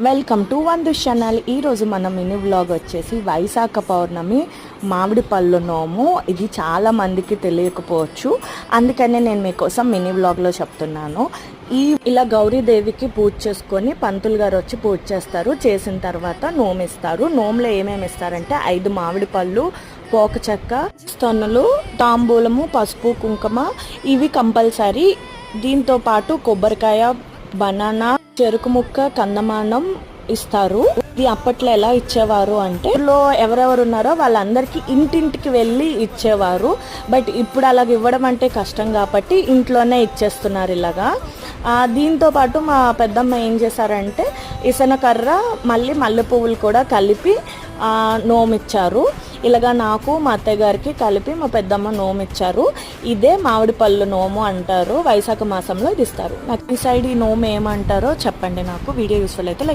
Welcome to వందు channel. ఈరోజు మన mini vlog వచ్చేసి వైశాఖ పౌర్ణమి మామిడి పళ్ళు నోము. ఇది చాలా మందికి తెలియకపోవచ్చు, అందుకనే నేను మీకోసం మినీ వ్లాగ్లో చెప్తున్నాను. ఇలా గౌరీదేవికి పూజ చేసుకొని పంతులు గారు వచ్చి పూజ చేస్తారు. చేసిన తర్వాత నోమిస్తారు. నోములో ఏమేమి ఇస్తారంటే 5 మామిడి పళ్ళు, పోక చెక్క, స్తన్నులు, తాంబూలము, పసుపు, కుంకుమ ఇవి కంపల్సరీ. దీంతో పాటు కొబ్బరికాయ, బనానా, చెరుకు ముక్క, కందమానం ఇస్తారు. ఇది అప్పట్లో ఎలా ఇచ్చేవారు అంటే ఎవరెవరు ఉన్నారో వాళ్ళందరికీ ఇంటింటికి వెళ్ళి ఇచ్చేవారు. బట్ ఇప్పుడు అలాగ ఇవ్వడం అంటే కష్టం కాబట్టి ఇంట్లోనే ఇచ్చేస్తున్నారు ఇలాగా. దీంతో పాటు మా పెద్దమ్మ ఏం చేశారంటే ఇసనకర్ర మళ్ళీ మల్లె పువ్వులు కూడా కలిపి నోమిచ్చారు. ఇలాగా నాకు మా అత్తయ్య గారికి కలిపి మా పెద్దమ్మ నోమిచ్చారు. ఇదే మామిడి పళ్ళు నోము అంటారు. వైశాఖ మాసంలో ఇది ఇస్తారు. నాకు ఈ సైడ్ ఈ నోము ఏమంటారో చెప్పండి. నాకు వీడియో యూస్ఫుల్ అయితే